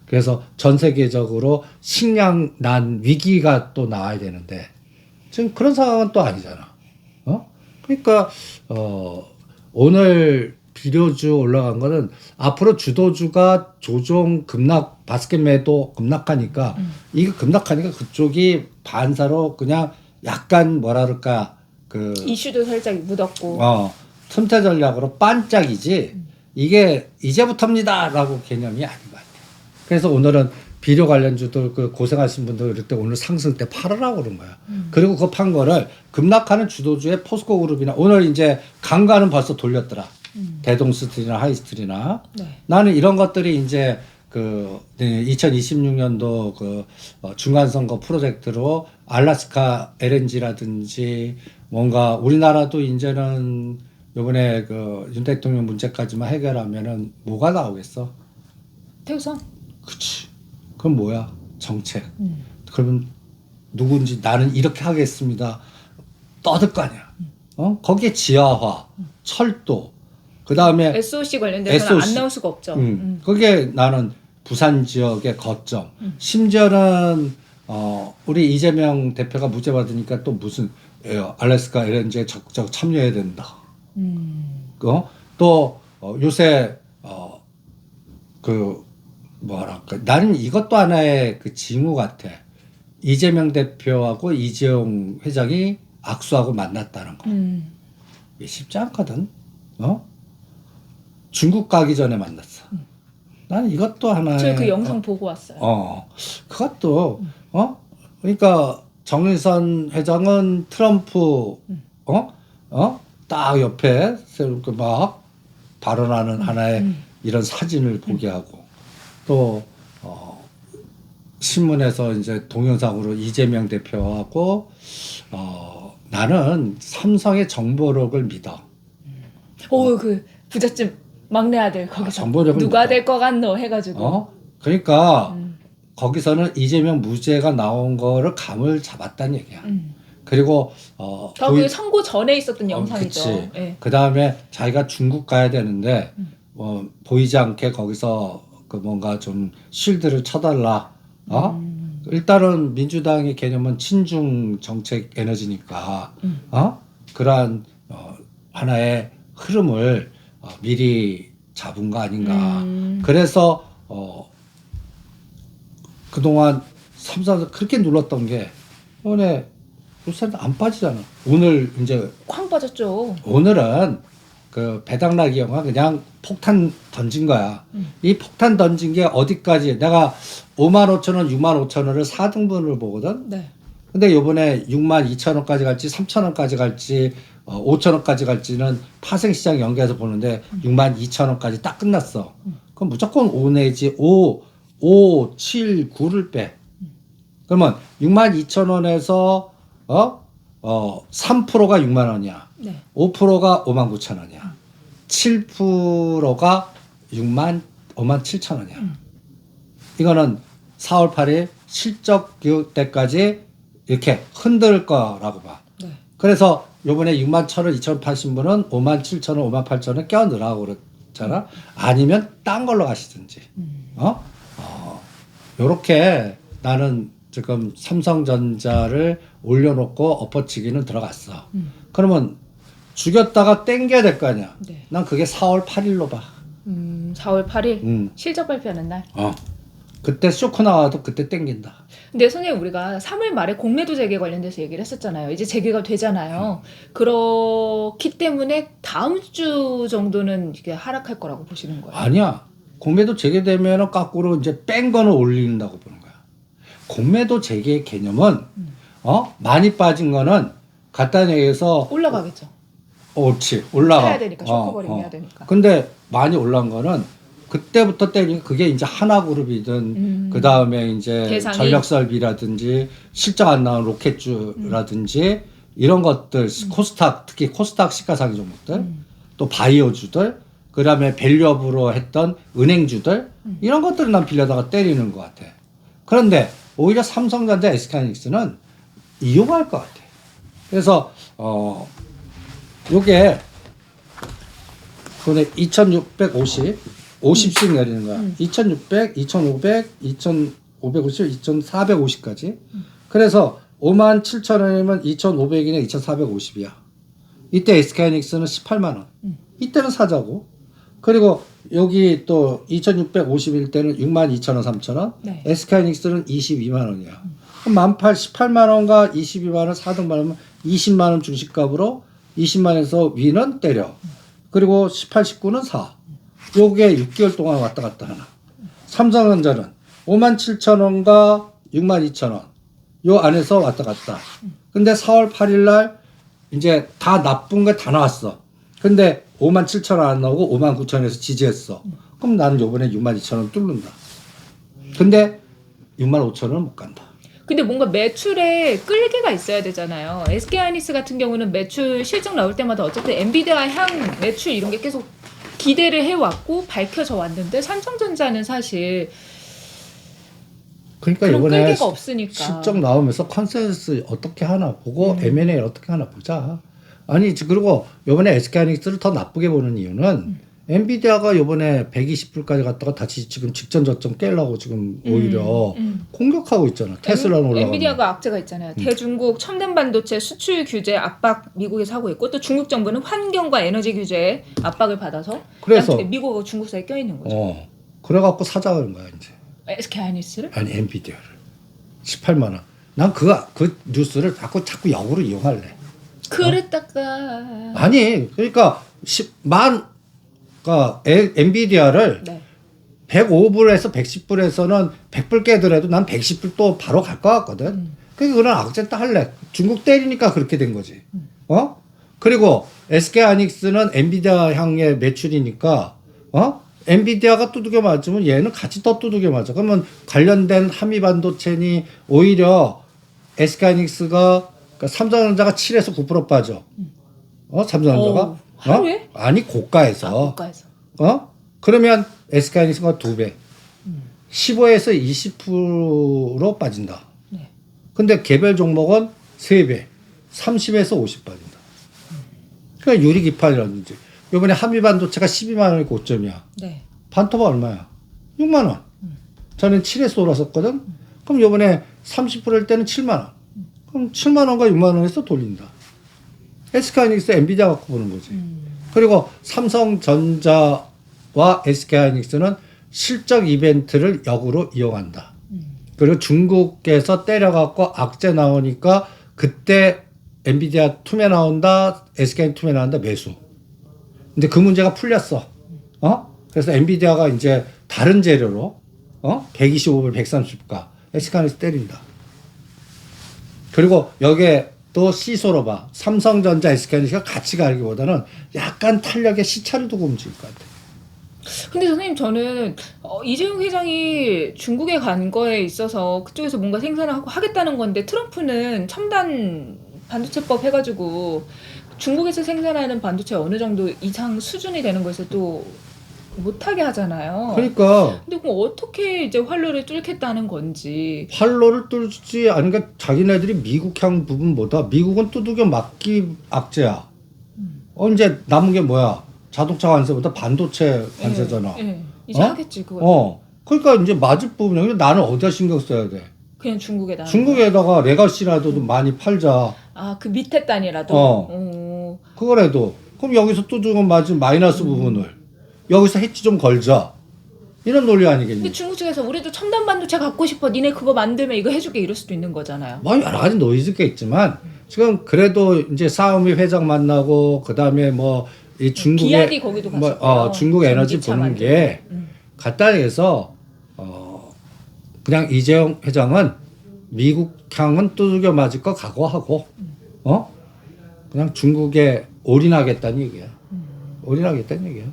Speaker 2: 그래서 전 세계적으로 식량난 위기가 또 나와야 되는데 지금 그런 상황은 또 아니잖아. 그러니까 오늘 비료주 올라간 거는 앞으로 주도주가 조종 급락 바스켓 매도 급락하니까 이게 급락하니까 그쪽이 반사로 그냥 약간 뭐라 그럴까 그
Speaker 1: 이슈도 살짝 묻었고.
Speaker 2: 틈새 전략으로 반짝이지 이게 이제부터입니다라고 개념이 아닌 것 같아요. 그래서 오늘은 비료 관련주들 그 고생하신 분들 이럴 때 오늘 상승 때 팔으라고 그런 거야. 그리고 그 판 거를 급락하는 주도주의 포스코 그룹이나 오늘 이제 강가는 벌써 돌렸더라. 대동스틸이나 하이스틸이나
Speaker 1: 네.
Speaker 2: 나는 이런 것들이 이제 그 2026년도 그 중간 선거 프로젝트로 알래스카 LNG라든지 뭔가 우리나라도 이제는 요번에 그 윤 대통령 문제까지만 해결하면은 뭐가 나오겠어?
Speaker 1: 태우선.
Speaker 2: 그치. 그럼 뭐야? 정책. 그러면 누군지 나는 이렇게 하겠습니다. 떠들 거 아니야. 거기에 지하화, 철도, 그 다음에
Speaker 1: SOC 관련돼서는 안 나올 수가 없죠.
Speaker 2: 거기에 나는 부산 지역의 거점. 심지어는 우리 이재명 대표가 무죄 받으니까 또 무슨 알래스카 LNG에 적극적으로 참여해야 된다. 또 요새 그 뭐랄까 나는 이것도 하나의 그 징후 같아. 이재명 대표하고 이재용 회장이 악수하고 만났다는 거. 이게 쉽지 않거든. 중국 가기 전에 만났어. 나는 이것도 하나의
Speaker 1: 제가 그 영상 보고 왔어요.
Speaker 2: 그것도 그러니까 정의선 회장은 트럼프 딱 옆에 이렇게 막 발언하는 하나의 이런 사진을 보게 하고 또 신문에서 이제 동영상으로 이재명 대표하고 나는 삼성의 정보력을 믿어.
Speaker 1: 그 부잣집 막내 아들 거기서
Speaker 2: 정보력을
Speaker 1: 누가
Speaker 2: 믿어.
Speaker 1: 될 것 같노 해가지고.
Speaker 2: 그러니까 거기서는 이재명 무죄가 나온 거를 감을 잡았다는 얘기야. 그리고
Speaker 1: 그 선고 전에 있었던 영상이죠.
Speaker 2: 그치.
Speaker 1: 네.
Speaker 2: 그 다음에 자기가 중국 가야 되는데 보이지 않게 거기서 그 뭔가 좀 쉴드를 쳐달라. 일단은 민주당의 개념은 친중 정책 에너지니까 그러한 하나의 흐름을 미리 잡은 거 아닌가. 그래서 그동안 삼성에서 그렇게 눌렀던 게 이번에 요새는 안 빠지잖아. 오늘 이제
Speaker 1: 쾅 빠졌죠.
Speaker 2: 오늘은 그 배당락이 영화 그냥 폭탄 던진 거야. 이 폭탄 던진 게 어디까지 내가 55,000원, 65,000원을 4등분을 보거든.
Speaker 1: 네.
Speaker 2: 근데 요번에 62,000원까지 갈지 3,000원까지 갈지 5,000원까지 갈지는 파생시장 연계해서 보는데 62,000원까지 딱 끝났어. 그럼 무조건 5 내지 5, 7, 9를 빼. 그러면 62,000원에서 3%가 6만 원이야.
Speaker 1: 네.
Speaker 2: 5%가 59,000원이야. 7%가 57,000원이야. 이거는 4월 8일 실적 때까지 이렇게 흔들 거라고 봐.
Speaker 1: 네.
Speaker 2: 그래서 요번에 61,000원, 2,080분은 57,000원, 58,000원 껴 넣으라고 그랬잖아. 아니면 딴 걸로 가시든지. 요렇게 나는 지금 삼성전자를 올려놓고 엎어치기는 들어갔어. 그러면 죽였다가 땡겨야 될 거 아니야.
Speaker 1: 네.
Speaker 2: 난 그게 4월 8일로 봐.
Speaker 1: 4월 8일 실적 발표하는 날.
Speaker 2: 그때 쇼크 나와도 그때 땡긴다.
Speaker 1: 근데 선생님 우리가 3월 말에 공매도 재개 관련돼서 얘기를 했었잖아요. 이제 재개가 되잖아요. 그렇기 때문에 다음 주 정도는 이게 하락할 거라고 보시는 거예요.
Speaker 2: 아니야. 공매도 재개되면 거꾸로 이제 뺀 거는 올린다고 보는 거야. 공매도 재개 개념은 많이 빠진 거는 간단히 얘기해서
Speaker 1: 올라가겠죠.
Speaker 2: 옳지. 올라가.
Speaker 1: 사야 되니까 쇼크버링 해야 되니까.
Speaker 2: 근데 많이 올라간 거는 그때부터 때리니까 그게 이제 하나그룹이든 그 다음에 이제
Speaker 1: 계산이?
Speaker 2: 전력설비라든지 실적 안 나온 로켓주라든지 이런 것들 코스닥 특히 코스닥 시가상위 종목들 또 바이오주들 그 다음에 밸류업으로 했던 은행주들 이런 것들을 난 빌려다가 때리는 것 같아. 그런데 오히려 삼성전자 SK하이닉스는 이용할 것 같아. 그래서 요게 그네 50씩 내리는 거야. 2600, 2500, 2550, 2450까지. 그래서 57,000원이면 2500이네 2450이야. 이때 SK하이닉스는 18만 원. 이때는 사자고. 그리고 여기 또 2651 때는 62,000원, 3,000원.
Speaker 1: 네.
Speaker 2: SK하이닉스는 22만 원이야. 그럼 18만 원과 22만 원 4등 받으면 20만 원 중식값으로 20만 원에서 위는 때려. 그리고 18, 19는 사. 요게 6개월 동안 왔다 갔다 하나. 삼성전자는 57,000원과 62,000원 요 안에서 왔다 갔다. 근데 4월 8일 날 이제 다 나쁜 게 다 나왔어. 근데 57,000원 안 나오고 59,000원에서 지지했어. 그럼 나는 요번에 62,000원 뚫는다. 근데 65,000원은 못 간다.
Speaker 1: 근데 뭔가 매출에 끌기가 있어야 되잖아요. SK하이닉스 같은 경우는 매출 실적 나올 때마다 어쨌든 엔비디아 향 매출 이런 게 계속 기대를 해왔고 밝혀져 왔는데 삼성전자는 사실
Speaker 2: 그러니까
Speaker 1: 그런
Speaker 2: 이번에
Speaker 1: 끌기가 없으니까.
Speaker 2: 실적 나오면서 컨센서스 어떻게 하나 보고 M&A 어떻게 하나 보자. 아니 그리고 이번에 SK하이닉스를 더 나쁘게 보는 이유는 엔비디아가 이번에 120불까지 갔다가 다시 지금 직전 저점 깨려고 지금 오히려 공격하고 있잖아. 테슬라는 올라가고.
Speaker 1: 엔비디아가 악재가 있잖아요. 대중국 첨단 반도체 수출 규제 압박 미국에서 하고 있고 또 중국 정부는 환경과 에너지 규제 압박을 받아서
Speaker 2: 그래서
Speaker 1: 미국하고 중국 사이에 껴 있는 거죠.
Speaker 2: 그래갖고 사자는 거야 이제.
Speaker 1: SK하이닉스를?
Speaker 2: 아니 엔비디아를 18만 원. 난 그 뉴스를 자꾸 역으로 이용할래.
Speaker 1: 그랬다가
Speaker 2: 아니 그러니까 10만 그러니까 엔비디아를
Speaker 1: 네.
Speaker 2: 105불에서 110불에서는 100불 깨더라도 난 110불 또 바로 갈 것 같거든. 그러니까 그런 악재 또 할래. 중국 때리니까 그렇게 된 거지. 그리고 SK하이닉스는 엔비디아 향의 매출이니까 엔비디아가 두들겨 맞으면 얘는 같이 더 두들겨 맞아. 그러면 관련된 한미 반도체니 오히려 SK하이닉스가 그러니까 삼성전자가 7에서 9% 빠져. 삼성전자가
Speaker 1: 하루에?
Speaker 2: 아니 고가에서.
Speaker 1: 국가에서.
Speaker 2: 그러면 SK하이닉스가 2배. 15에서 20% 빠진다.
Speaker 1: 네.
Speaker 2: 근데 개별 종목은 3배. 30에서 50 빠진다. 그러니까 유리기판이라든지. 이번에 한미반도체가 12만 원이 고점이야.
Speaker 1: 네.
Speaker 2: 반토가 얼마야? 6만 원. 저는 7에서 올랐었거든. 그럼 이번에 30%일 때는 7만 원. 그럼 7만 원과 6만 원에서 돌린다. SK하이닉스, 엔비디아 갖고 보는 거지. 그리고 삼성전자와 SK하이닉스는 실적 이벤트를 역으로 이용한다. 그리고 중국에서 때려갖고 악재 나오니까 그때 엔비디아 투매 나온다, SK 투매 나온다 매수. 근데 그 문제가 풀렸어. 그래서 엔비디아가 이제 다른 재료로 125불, 130가 SK하이닉스 때린다. 그리고 여기에 또 시소로 봐. 삼성전자, SK하이닉스가 같이 가기보다는 약간 탄력의 시차를 두고 움직일 것 같아.
Speaker 1: 근데 선생님 저는 이재용 회장이 중국에 간 거에 있어서 그쪽에서 뭔가 생산을 하고 하겠다는 건데 트럼프는 첨단 반도체법 해가지고 중국에서 생산하는 반도체 어느 정도 이상 수준이 되는 것을 또 못하게 하잖아요.
Speaker 2: 그러니까
Speaker 1: 근데 그럼 어떻게 이제 활로를 뚫겠다는 건지.
Speaker 2: 활로를 뚫지 않으니까 자기네들이 미국향 부분보다 미국은 두들겨 맞기 악재야. 이제 남은 게 뭐야? 자동차 관세보다 반도체 관세잖아.
Speaker 1: 이제 하겠지 그거.
Speaker 2: 그러니까 이제 맞을 부분이야. 근데 나는 어디다 신경 써야 돼?
Speaker 1: 그냥 중국에다.
Speaker 2: 중국에다가 레가시라도 많이 팔자.
Speaker 1: 그 밑에 단이라도.
Speaker 2: 그거라도. 그럼 여기서 두들겨 맞은 마이너스 부분을 여기서 해치 좀 걸자. 이런 논리 아니겠니?
Speaker 1: 근데 중국 측에서 우리도 첨단 반도체 갖고 싶어. 니네 그거 만들면 이거 해줄게 이럴 수도 있는 거잖아요.
Speaker 2: 뭐 여러 가지 노이즈가 있지만 지금 그래도 이제 싸움이 회장 만나고 그다음에 뭐 이 중국의
Speaker 1: 기아디 거기도 갔었고요.
Speaker 2: 중국 에너지
Speaker 1: 전기차
Speaker 2: 보는
Speaker 1: 만들고.
Speaker 2: 게 간단해서 그냥 이재용 회장은 미국 향은 두들겨 맞을 거 각오하고 그냥 중국에 올인하겠다는 얘기야. 올인하겠다는 얘기야.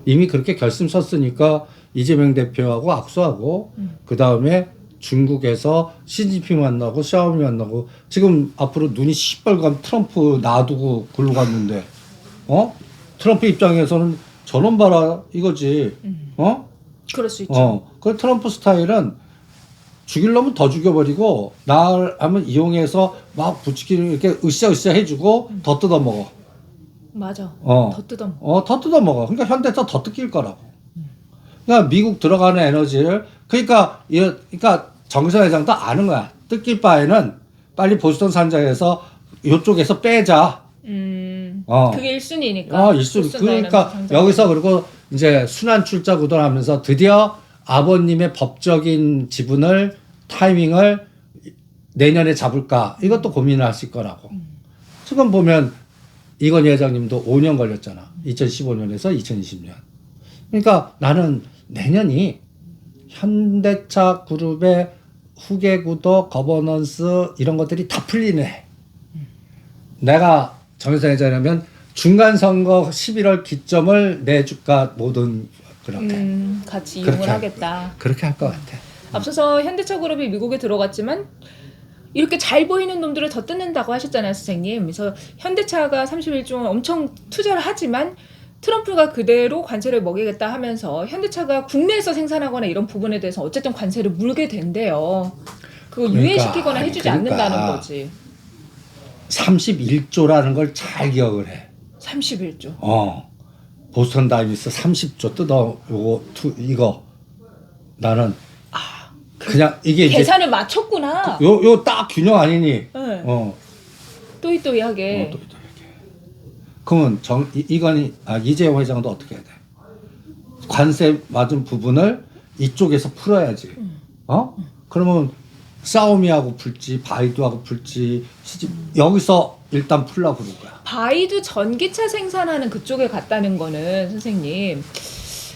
Speaker 2: 이미 그렇게 결심 섰으니까 이재명 대표하고 악수하고 그 다음에 중국에서 시진핑 만나고 샤오미 만나고 지금 앞으로 눈이 시뻘겋게 트럼프 놔두고 글로 갔는데 트럼프 입장에서는 저놈 봐라 이거지.
Speaker 1: 그럴 수 있죠.
Speaker 2: 그 트럼프 스타일은 죽이려면 더 죽여버리고 날 하면 이용해서 막 부추기는 이렇게 으쌰으쌰 해주고 더 뜯어먹어.
Speaker 1: 맞아. 더 뜯어먹어.
Speaker 2: 더 뜯어먹어. 그러니까 현대에서 더 뜯길 거라고. 그러니까 미국 들어가는 에너지를 그러니까 정의선 회장도 아는 거야. 뜯길 바에는 빨리 보스턴 산장에서 이쪽에서 빼자.
Speaker 1: 그게 1순위니까.
Speaker 2: 1순위. 그러니까 여기서 그리고 이제 순환 출자 구도를 하면서 드디어 아버님의 법적인 지분을 타이밍을 내년에 잡을까 이것도 고민을 하실 거라고. 지금 보면 이건희 회장님도 5년 걸렸잖아. 2015년에서 2020년. 그러니까 나는 내년이 현대차 그룹의 후계구도 거버넌스 이런 것들이 다 풀리네. 내가 정의선 회장이라면 중간선거 11월 기점을 내 주가 모든 그렇게
Speaker 1: 같이
Speaker 2: 그렇게
Speaker 1: 이용을 하겠다.
Speaker 2: 그렇게 할 것 같아.
Speaker 1: 앞서서 현대차 그룹이 미국에 들어갔지만 이렇게 잘 보이는 놈들을 더 뜯는다고 하셨잖아요, 선생님. 그래서 현대차가 31조 엄청 투자를 하지만 트럼프가 그대로 관세를 먹이겠다 하면서 현대차가 국내에서 생산하거나 이런 부분에 대해서 어쨌든 관세를 물게 된대요. 그거 유예시키거나 해주지 않는다는 거지.
Speaker 2: 31조라는 걸 잘 기억을 해.
Speaker 1: 31조.
Speaker 2: 보스턴 다이미스 30조 뜯어 이거 나는 그냥 이게 이제
Speaker 1: 계산을 맞췄구나.
Speaker 2: 요 딱 균형 아니니?
Speaker 1: 네. 또이또이하게.
Speaker 2: 그러면 이건희 이재용 회장도 어떻게 해야 돼? 관세 맞은 부분을 이쪽에서 풀어야지. 그러면 싸우미하고 풀지 바이두하고 풀지 여기서 일단 풀라고 그런 거야.
Speaker 1: 바이두 전기차 생산하는 그쪽에 갔다는 거는 선생님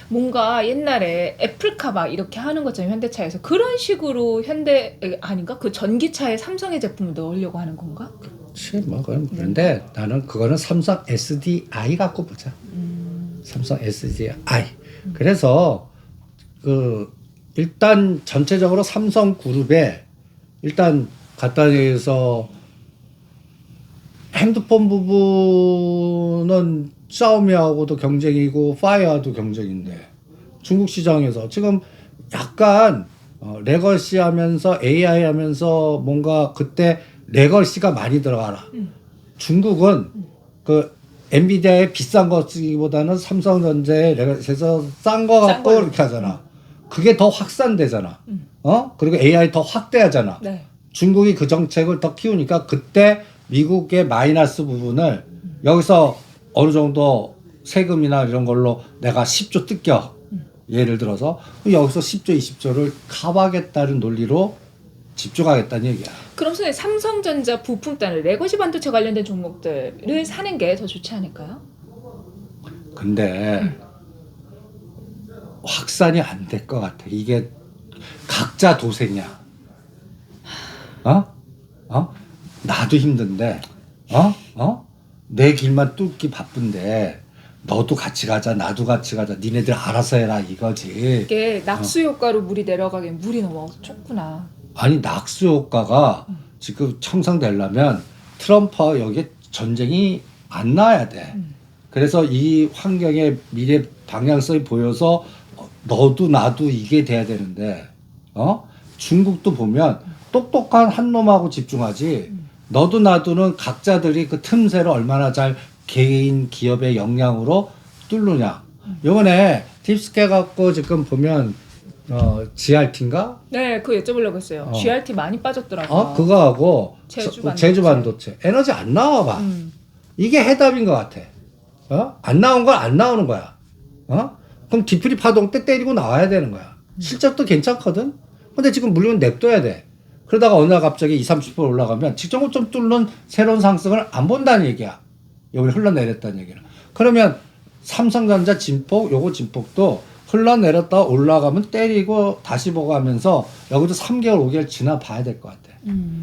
Speaker 1: 뭔가 옛날에 애플카 막 이렇게 하는 것처럼 현대차에서 그런 식으로 현대 아닌가? 그 전기차에 삼성의 제품을 넣으려고 하는 건가?
Speaker 2: 그렇지 뭐 그런데 나는 그거는 삼성 SDI 갖고 보자. 삼성 SDI. 그래서 그 일단 전체적으로 삼성 그룹에 일단 간단히해서 핸드폰 부분은 샤오미하고도 경쟁이고 파이어도 경쟁인데 중국 시장에서 지금 약간 레거시 하면서 AI 하면서 뭔가 그때 레거시가 많이 들어가라. 중국은 그 엔비디아의 비싼 거 쓰기보다는 삼성전자의 레거시에서 싼 거 갖고 이렇게 하잖아. 그게 더 확산되잖아. 그리고 AI 더 확대하잖아.
Speaker 1: 네.
Speaker 2: 중국이 그 정책을 더 키우니까 그때 미국의 마이너스 부분을 여기서 어느 정도 세금이나 이런 걸로 내가 10조 뜯겨. 예를 들어서 여기서 10조, 20조를 커버하겠다는 논리로 집중하겠다는 얘기야.
Speaker 1: 그럼 선생님 삼성전자 부품단을 레거시 반도체 관련된 종목들을 사는 게 더 좋지 않을까요?
Speaker 2: 근데 확산이 안 될 것 같아. 이게 각자 도생이야. 나도 힘든데, 내 길만 뚫기 바쁜데, 너도 같이 가자, 나도 같이 가자, 니네들 알아서 해라 이거지.
Speaker 1: 이게 낙수 효과로 물이 내려가긴 물이 너무 좁구나.
Speaker 2: 아니 낙수 효과가 지금 청산되려면 트럼프와 여기에 전쟁이 안 나야 돼. 그래서 이 환경의 미래 방향성이 보여서 너도 나도 이게 돼야 되는데, 중국도 보면 똑똑한 한 놈하고 집중하지. 너도 나도는 각자들이 그 틈새를 얼마나 잘 개인 기업의 역량으로 뚫느냐. 요번에 팁스케 갖고 지금 보면 GRT인가?
Speaker 1: 네, 그거 여쭤보려고 했어요. GRT 많이 빠졌더라고요.
Speaker 2: 그거하고
Speaker 1: 제주
Speaker 2: 반도체 에너지 안 나와봐. 이게 해답인 것 같아. 안 나온 건 안 나오는 거야. 그럼 디프리 파동 때 때리고 나와야 되는 거야. 실적도 괜찮거든. 근데 지금 물론 냅둬야 돼. 그러다가 어느 날 갑자기 20, 30% 올라가면 직전고점 뚫는 새로운 상승을 안 본다는 얘기야. 여기 흘러내렸다는 얘기는. 그러면 삼성전자 진폭, 요거 진폭도 흘러내렸다 올라가면 때리고 다시 보고 하면서 여기도 3개월, 5개월 지나 봐야 될 것 같아.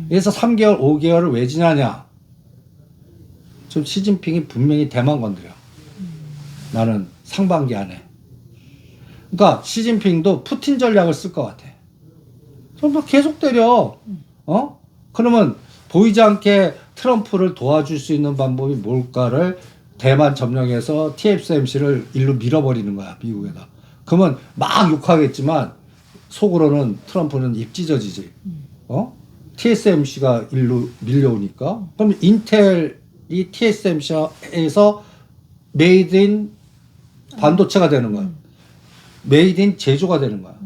Speaker 2: 그래서 3개월, 5개월을 왜 지나냐? 좀 시진핑이 분명히 대만 건드려. 나는 상반기 안에. 그러니까 시진핑도 푸틴 전략을 쓸 것 같아. 막 계속 때려. 그러면 보이지 않게 트럼프를 도와줄 수 있는 방법이 뭘까를 대만 점령해서 TSMC를 일로 밀어버리는 거야, 미국에다. 그러면 막 욕하겠지만 속으로는 트럼프는 입 찢어지지. TSMC가 일로 밀려오니까. 그럼 인텔이 TSMC에서 메이드 인 반도체가 되는 거야. 메이드 인 제조가 되는 거야.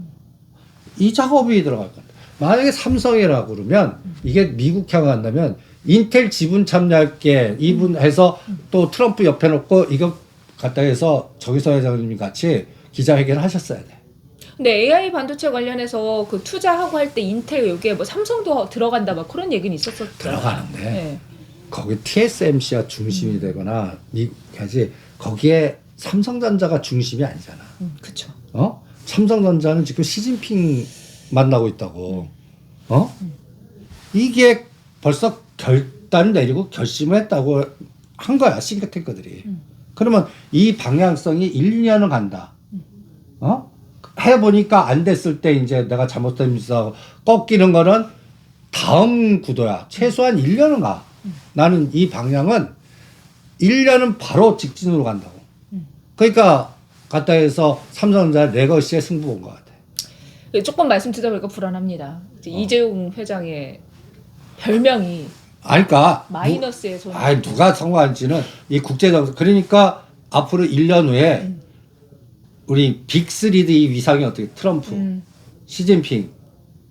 Speaker 2: 이 작업이 들어갈 거야. 만약에 삼성이라고 그러면 이게 미국 향한다면 인텔 지분 참여할게 이분 해서 또 트럼프 옆에 놓고 이거 갖다 해서 정의선 회장님 같이 기자회견을 하셨어야 돼.
Speaker 1: 근데 AI 반도체 관련해서 그 투자하고 할 때 인텔 여기에 뭐 삼성도 들어간다 막 그런 얘기는 있었었죠.
Speaker 2: 들어가는데
Speaker 1: 네.
Speaker 2: 거기 TSMC가 중심이 되거나 미국까지 거기에 삼성전자가 중심이 아니잖아.
Speaker 1: 그렇죠.
Speaker 2: 삼성전자는 지금 시진핑 만나고 있다고. 이게 벌써 결단 내리고 결심했다고 한 거야, 싱크탱크들이. 그러면 이 방향성이 1, 2년은 간다. 해보니까 안 됐을 때 이제 내가 잘못되면서 꺾이는 거는 다음 구도야. 최소한 1년은 가. 나는 이 방향은 1년은 바로 직진으로 간다고. 그러니까 갔다 해서 삼성전자 레거시에 승부 본 것 같아.
Speaker 1: 조금 말씀 듣다 보니까 불안합니다. 이제 이재용 회장의 별명이
Speaker 2: 그러니까
Speaker 1: 마이너스의 손.
Speaker 2: 누가 선거할지는 이 국제적 그러니까 앞으로 1년 후에 우리 빅3의 위상이 어떻게 트럼프, 시진핑,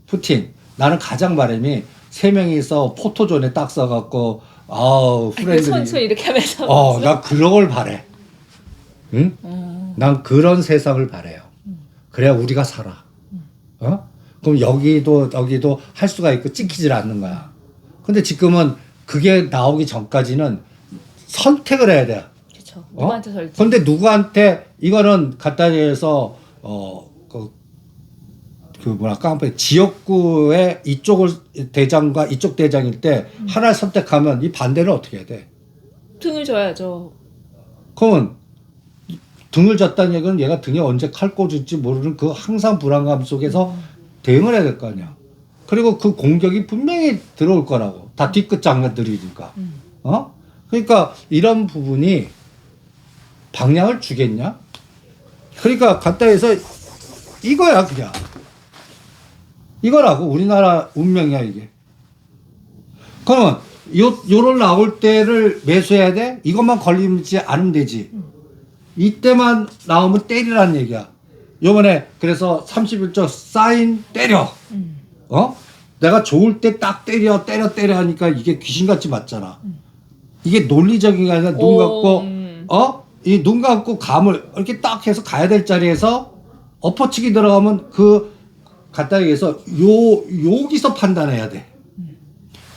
Speaker 2: 푸틴. 나는 가장 바람이 세 명이서 포토존에 딱 써갖고 프렌들이
Speaker 1: 손 이렇게 하면서.
Speaker 2: 나 그런 걸 바래. 응? 난 그런 세상을 바래요. 그래야 우리가 살아. 그럼 여기도 할 수가 있고 찍히질 않는 거야. 근데 지금은 그게 나오기 전까지는 선택을 해야 돼.
Speaker 1: 그렇죠. 누구한테 설지.
Speaker 2: 근데 누구한테 이거는 갖다 대서 지역구의 이쪽을 대장과 이쪽 대장일 때 하나를 선택하면 이 반대를 어떻게 해야 돼?
Speaker 1: 등을 져야죠.
Speaker 2: 그러면 등을 졌다는 얘기는 얘가 등에 언제 칼 꽂을지 모르는 그 항상 불안감 속에서 대응을 해야 될 거 아니야. 그리고 그 공격이 분명히 들어올 거라고. 다 뒤끝 장난들이니까. 그러니까 이런 부분이 방향을 주겠냐? 그러니까 갖다 해서 이거야 그냥. 이거라고 우리나라 운명이야 이게. 그러면 요럴 나올 때를 매수해야 돼? 이것만 걸리지 않으면 되지. 이때만 나오면 때리라는 얘기야. 요번에 그래서 31조 사인 때려. 내가 좋을 때 딱 때려 하니까 이게 귀신같이 맞잖아. 이게 논리적인 게 아니라 눈 감고 이 눈 감고 감을 이렇게 딱 해서 가야 될 자리에서 엎어치기 들어가면 그 갖다 얘기해서 여기서 판단해야 돼.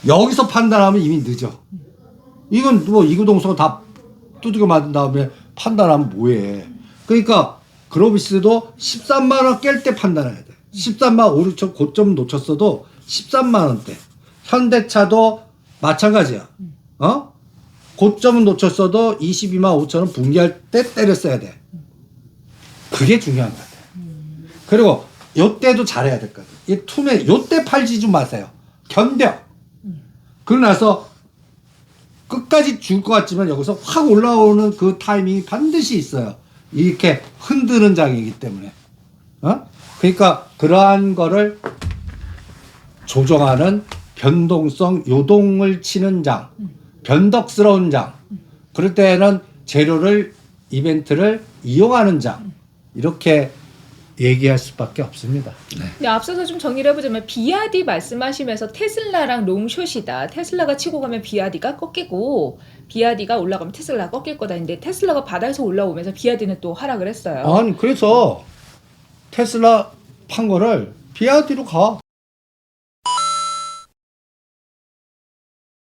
Speaker 2: 여기서 판단하면 이미 늦어. 이건 뭐 이구동성 다 두들겨 맞은 다음에 판단하면 뭐해. 그러니까 그로비스도 13만 원 깰 때 판단해야 돼. 13만 5, 6천 고점 놓쳤어도 13만 원대. 현대차도 마찬가지야. 고점은 놓쳤어도 22만 5천 원 붕괴할 때 때렸어야 돼. 그게 중요한 것 같아. 그리고 요때도 잘해야 될 것 같아. 이 투매 요때 팔지 좀 마세요. 견뎌. 그러고 나서 끝까지 줄 것 같지만 여기서 확 올라오는 그 타이밍이 반드시 있어요. 이렇게 흔드는 장이기 때문에. 그러니까 그러한 거를 조정하는 변동성 요동을 치는 장, 변덕스러운 장. 그럴 때는 재료를 이벤트를 이용하는 장. 이렇게 얘기할 수밖에 없습니다. 네.
Speaker 1: 근데 앞서서 좀 정리를 해보자면 비아디 말씀하시면서 테슬라랑 롱숏이다. 테슬라가 치고 가면 비아디가 꺾이고 비아디가 올라가면 테슬라가 꺾일 거다. 근데 테슬라가 바닥에서 올라오면서 비아디는 또 하락을 했어요.
Speaker 2: 아니 그래서 테슬라 판 거를 비아디로 가.